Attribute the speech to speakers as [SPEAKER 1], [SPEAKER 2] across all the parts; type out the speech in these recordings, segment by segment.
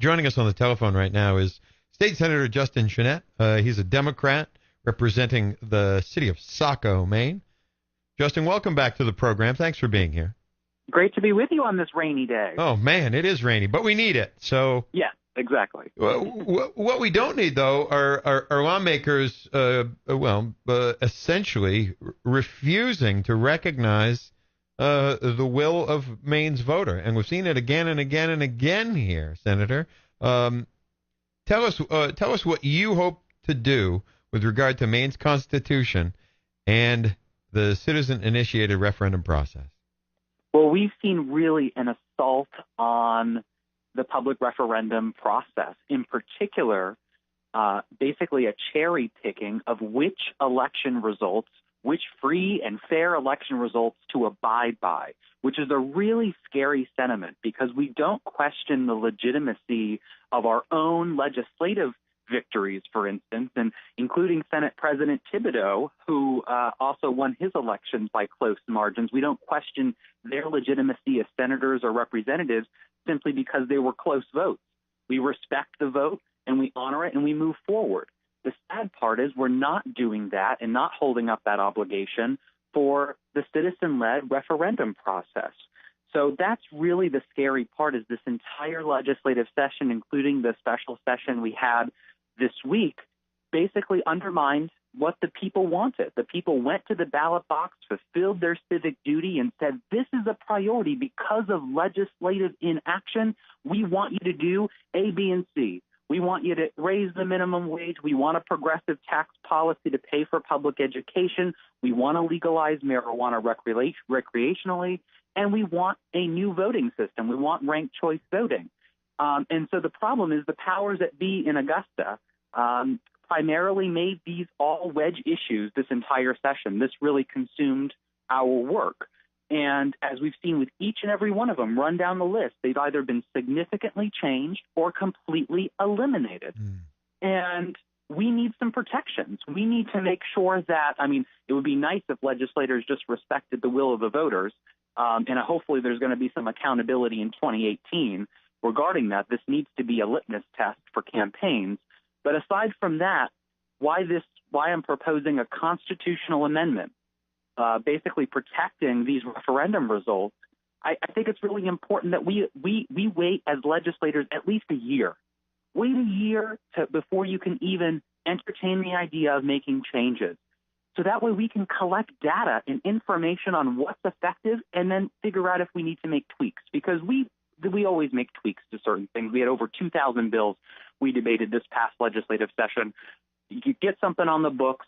[SPEAKER 1] Joining us on the telephone right now is State Senator Sen Chenette. He's a Democrat representing the city of Saco, Maine. Justin, welcome back to the program. Thanks for being here.
[SPEAKER 2] Great to be with you on this rainy day.
[SPEAKER 1] Oh, man, it is rainy, but we need it. So
[SPEAKER 2] yeah, exactly.
[SPEAKER 1] What we don't need, though, are lawmakers, essentially refusing to recognize the will of Maine's voter. And we've seen it again and again and again here, Senator. Tell us what you hope to do with regard to Maine's Constitution and the citizen-initiated referendum process.
[SPEAKER 2] Well, we've seen really an assault on the public referendum process, in particular, basically a cherry picking of which election results, which free and fair election results to abide by, which is a really scary sentiment because we don't question the legitimacy of our own legislative victories, for instance, and including Senate President Thibodeau, who also won his elections by close margins. We don't question their legitimacy as senators or representatives simply because they were close votes. We respect the vote and we honor it and we move forward. The sad part is we're not doing that and not holding up that obligation for the citizen-led referendum process. So that's really the scary part is this entire legislative session, including the special session we had this week, basically undermined what the people wanted. The people went to the ballot box, fulfilled their civic duty, and said, this is a priority because of legislative inaction. We want you to do A, B, and C. We want you to raise the minimum wage. We want a progressive tax policy to pay for public education. We want to legalize marijuana recreationally. And we want a new voting system. We want ranked choice voting. And so the problem is the powers that be in Augusta primarily made these all wedge issues this entire session. This really consumed our work. And as we've seen with each and every one of them, run down the list, they've either been significantly changed or completely eliminated. And we need some protections. We need to make sure that, it would be nice if legislators just respected the will of the voters. And hopefully there's going to be some accountability in 2018 regarding that. This needs to be a litmus test for campaigns. But aside from that, why I'm proposing a constitutional amendment, basically protecting these referendum results, I think it's really important that we wait as legislators at least a year. Wait a year before you can even entertain the idea of making changes. So that way we can collect data and information on what's effective and then figure out if we need to make tweaks. Because we always make tweaks to certain things. We had over 2,000 bills we debated this past legislative session. You get something on the books,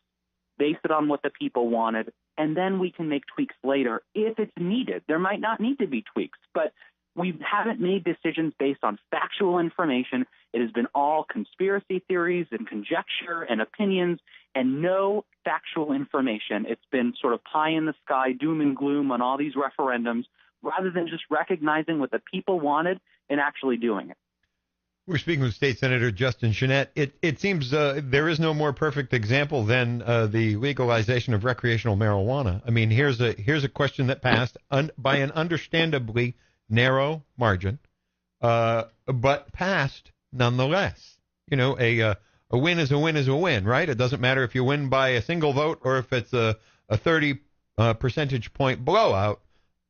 [SPEAKER 2] base it on what the people wanted, and then we can make tweaks later if it's needed. There might not need to be tweaks, but we haven't made decisions based on factual information. It has been all conspiracy theories and conjecture and opinions and no factual information. It's been sort of pie in the sky, doom and gloom on all these referendums rather than just recognizing what the people wanted and actually doing it.
[SPEAKER 1] We're speaking with State Senator Sen Chenette. It seems there is no more perfect example than the legalization of recreational marijuana. Here's a question that passed by an understandably narrow margin, but passed nonetheless. A win is a win is a win, right? It doesn't matter if you win by a single vote or if it's a 30 percentage point blowout.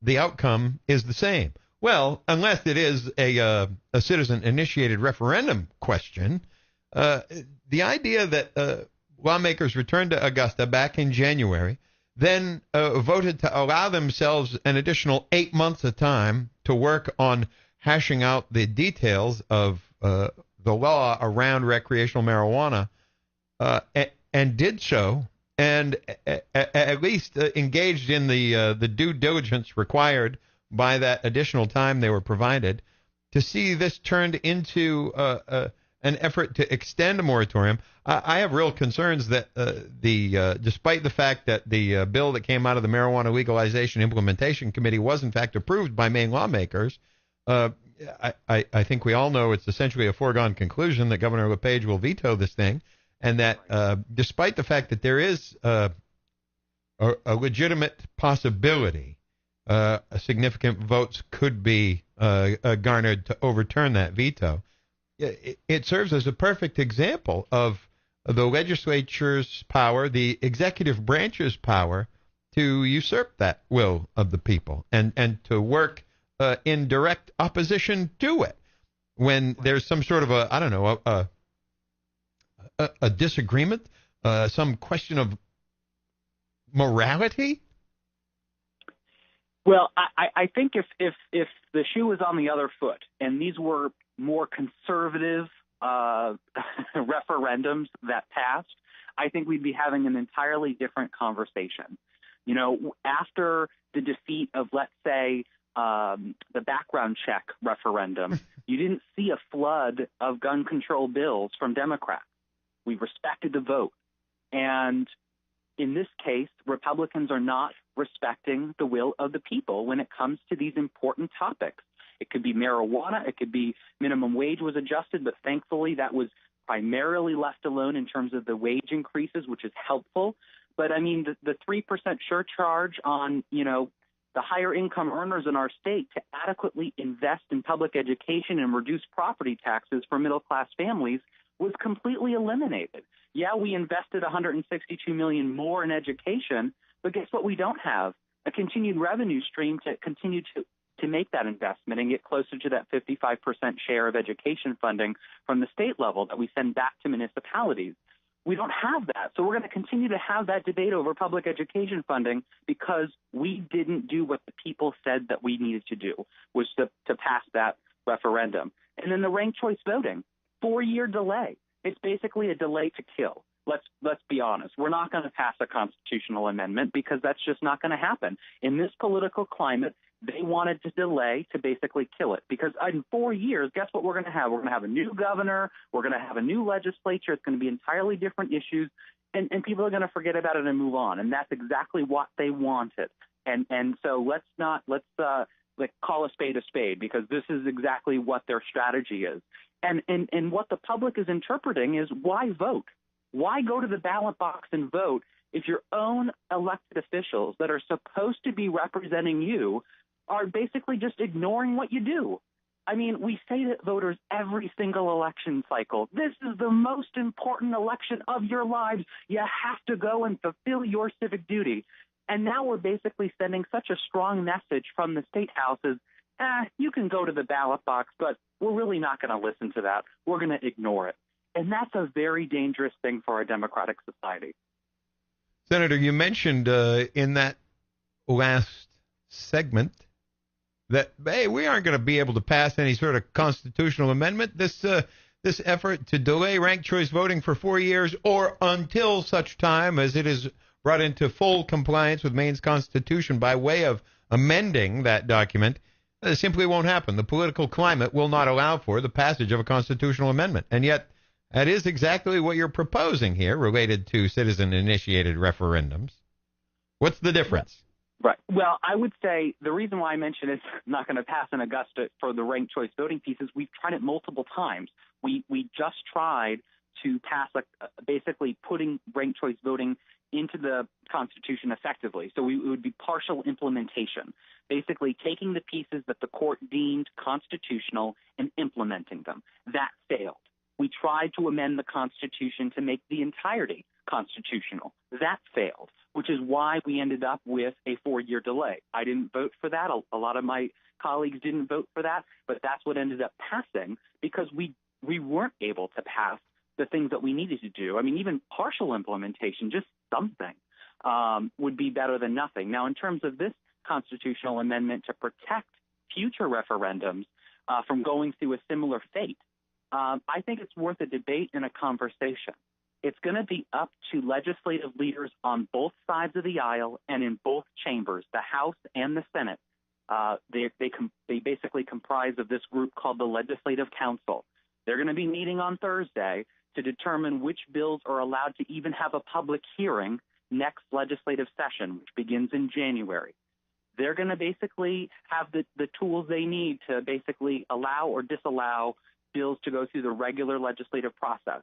[SPEAKER 1] The outcome is the same. Well, unless it is a citizen-initiated referendum question, the idea that lawmakers returned to Augusta back in January, then voted to allow themselves an additional 8 months of time to work on hashing out the details of the law around recreational marijuana, and did so, and at least engaged in the due diligence required by that additional time they were provided, to see this turned into an effort to extend a moratorium. I have real concerns that despite the fact that the bill that came out of the Marijuana Legalization Implementation Committee was in fact approved by Maine lawmakers, I think we all know it's essentially a foregone conclusion that Governor LePage will veto this thing, and that despite the fact that there is a legitimate possibility significant votes could be garnered to overturn that veto, it serves as a perfect example of the legislature's power, the executive branch's power to usurp that will of the people and to work in direct opposition to it when there's some sort of a, I don't know, a disagreement, some question of morality.
[SPEAKER 2] Well, I think if the shoe was on the other foot and these were more conservative referendums that passed, I think we'd be having an entirely different conversation. You know, after the defeat of, let's say, the background check referendum, you didn't see a flood of gun control bills from Democrats. We respected the vote. And in this case, Republicans are not respecting the will of the people when it comes to these important topics. It could be marijuana. It could be minimum wage was adjusted, but thankfully that was primarily left alone in terms of the wage increases, which is helpful. But, I mean, the 3% surcharge on, you know, the higher income earners in our state to adequately invest in public education and reduce property taxes for middle-class families was completely eliminated. Yeah, we invested $162 million more in education, but guess what we don't have? A continued revenue stream to continue to make that investment and get closer to that 55% share of education funding from the state level that we send back to municipalities. We don't have that. So we're going to continue to have that debate over public education funding because we didn't do what the people said that we needed to do, was to pass that referendum. And then the ranked choice voting, 4-year delay. It's basically a delay to kill. Let's be honest. We're not going to pass a constitutional amendment because that's just not going to happen. In this political climate, they wanted to delay to basically kill it because in 4 years, guess what we're going to have? We're going to have a new governor. We're going to have a new legislature. It's going to be entirely different issues, and people are going to forget about it and move on. And that's exactly what they wanted. And so let's call a spade because this is exactly what their strategy is. And what the public is interpreting is why vote? Why go to the ballot box and vote if your own elected officials that are supposed to be representing you are basically just ignoring what you do? I mean, we say to voters every single election cycle, this is the most important election of your lives. You have to go and fulfill your civic duty. And now we're basically sending such a strong message from the state houses, you can go to the ballot box, but we're really not going to listen to that. We're going to ignore it. And that's a very dangerous thing for our democratic society.
[SPEAKER 1] Senator, you mentioned in that last segment that, hey, we aren't going to be able to pass any sort of constitutional amendment. This effort to delay ranked choice voting for 4 years or until such time as it is brought into full compliance with Maine's Constitution by way of amending that document simply won't happen. The political climate will not allow for the passage of a constitutional amendment. And yet, that is exactly what you're proposing here related to citizen-initiated referendums. What's the difference?
[SPEAKER 2] Right. Well, I would say the reason why I mentioned it's not going to pass in Augusta for the ranked choice voting piece is we've tried it multiple times. We just tried to pass basically putting ranked choice voting into the Constitution effectively. So it would be partial implementation, basically taking the pieces that the court deemed constitutional and implementing them. That failed. We tried to amend the Constitution to make the entirety constitutional. That failed, which is why we ended up with a 4-year delay. I didn't vote for that. A lot of my colleagues didn't vote for that, but that's what ended up passing because we weren't able to pass the things that we needed to do. I mean, even partial implementation, just something, would be better than nothing. Now, in terms of this constitutional amendment to protect future referendums from going through a similar fate, I think it's worth a debate and a conversation. It's going to be up to legislative leaders on both sides of the aisle and in both chambers, the House and the Senate. They basically comprise of this group called the Legislative Council. They're going to be meeting on Thursday to determine which bills are allowed to even have a public hearing next legislative session, which begins in January. They're going to basically have the tools they need to basically allow or disallow bills to go through the regular legislative process.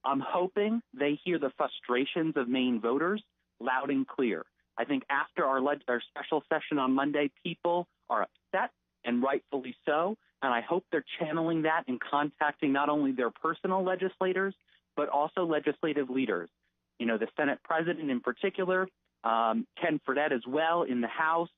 [SPEAKER 2] I'm hoping they hear the frustrations of Maine voters loud and clear. I think after our special session on Monday, people are upset, and rightfully so, And I hope they're channeling that and contacting not only their personal legislators, but also legislative leaders. The Senate president in particular, Ken Fredette as well in the House,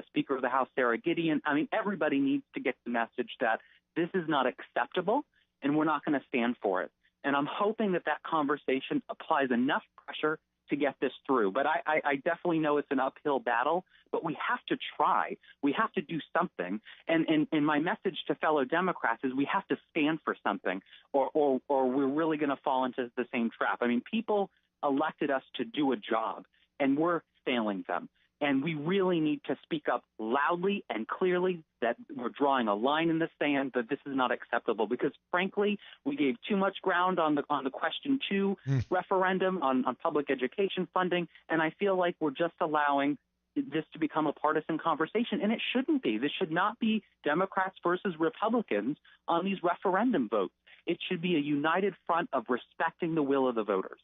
[SPEAKER 2] Speaker of the House, Sarah Gideon. I mean, everybody needs to get the message that this is not acceptable and we're not going to stand for it. And I'm hoping that conversation applies enough pressure to get this through. But I definitely know it's an uphill battle, but we have to try. We have to do something. And my message to fellow Democrats is we have to stand for something, or we're really going to fall into the same trap. I mean, people elected us to do a job, and we're failing them. And we really need to speak up loudly and clearly that we're drawing a line in the sand, that this is not acceptable. Because, frankly, we gave too much ground on the question 2 referendum on public education funding, and I feel like we're just allowing this to become a partisan conversation, and it shouldn't be. This should not be Democrats versus Republicans on these referendum votes. It should be a united front of respecting the will of the voters.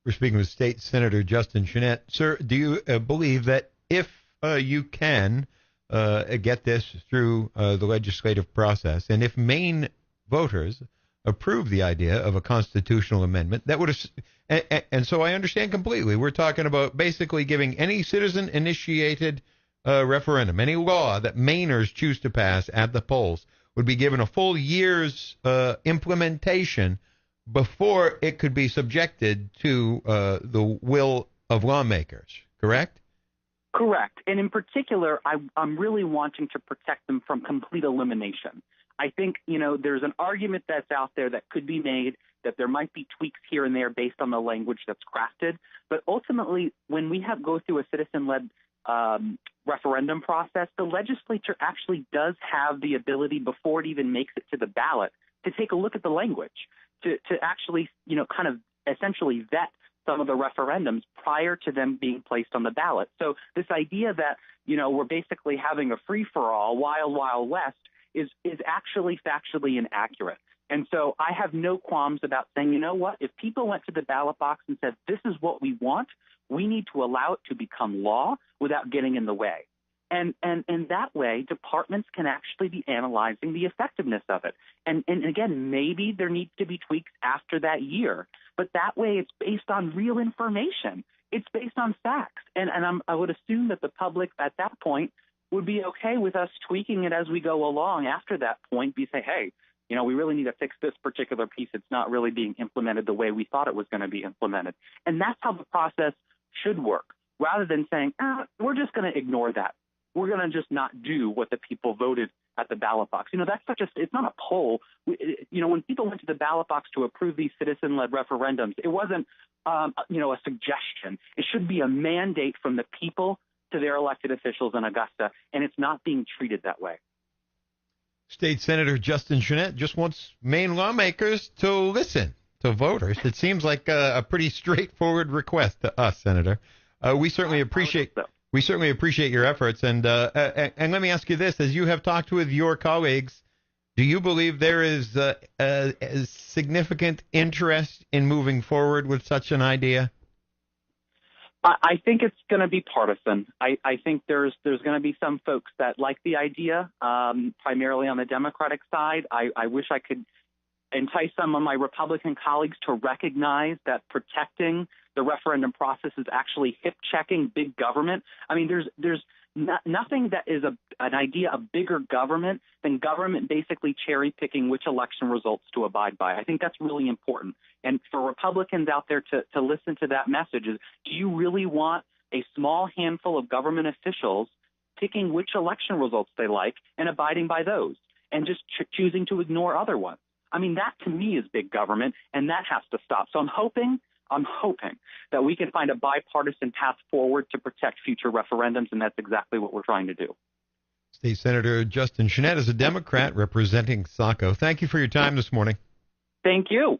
[SPEAKER 1] We're speaking with State Senator Justin Chenette. Sir, do you believe that if you can get this through the legislative process, and if Maine voters approve the idea of a constitutional amendment, that would and so I understand completely. We're talking about basically giving any citizen-initiated referendum, any law that Mainers choose to pass at the polls, would be given a full year's implementation before it could be subjected to the will of lawmakers, correct?
[SPEAKER 2] Correct. And in particular, I'm really wanting to protect them from complete elimination. I think, there's an argument that's out there that could be made that there might be tweaks here and there based on the language that's crafted. But ultimately, when we go through a citizen-led referendum process, the legislature actually does have the ability before it even makes it to the ballot to take a look at the language. To actually, kind of essentially vet some of the referendums prior to them being placed on the ballot. So this idea that, we're basically having a free-for-all, wild, wild west, is actually factually inaccurate. And so I have no qualms about saying, you know what, if people went to the ballot box and said, this is what we want, we need to allow it to become law without getting in the way. And that way, departments can actually be analyzing the effectiveness of it. And again, maybe there needs to be tweaks after that year. But that way, it's based on real information. It's based on facts. And I would assume that the public at that point would be okay with us tweaking it as we go along after that point. We say, hey, we really need to fix this particular piece. It's not really being implemented the way we thought it was going to be implemented. And that's how the process should work, rather than saying, we're just going to ignore that. We're going to just not do what the people voted at the ballot box. That's it's not a poll. When people went to the ballot box to approve these citizen-led referendums, it wasn't, a suggestion. It should be a mandate from the people to their elected officials in Augusta, and it's not being treated that way.
[SPEAKER 1] State Senator Justin Chenette just wants Maine lawmakers to listen to voters. It seems like a pretty straightforward request to us, Senator. We certainly appreciate your efforts. And let me ask you this: as you have talked with your colleagues, do you believe there is a significant interest in moving forward with such an idea?
[SPEAKER 2] I think it's going to be partisan. I think there's going to be some folks that like the idea, primarily on the Democratic side. I wish I could entice some of my Republican colleagues to recognize that protecting the referendum process is actually hip-checking big government. I mean, there's nothing that is an idea of bigger government than government basically cherry-picking which election results to abide by. I think that's really important. And for Republicans out there to listen to that message is, do you really want a small handful of government officials picking which election results they like and abiding by those and just choosing to ignore other ones? I mean, that to me is big government, and that has to stop. So I'm hoping that we can find a bipartisan path forward to protect future referendums, and that's exactly what we're trying to do.
[SPEAKER 1] State Senator Justin Chenette is a Democrat representing Saco. Thank you for your time this morning.
[SPEAKER 2] Thank you.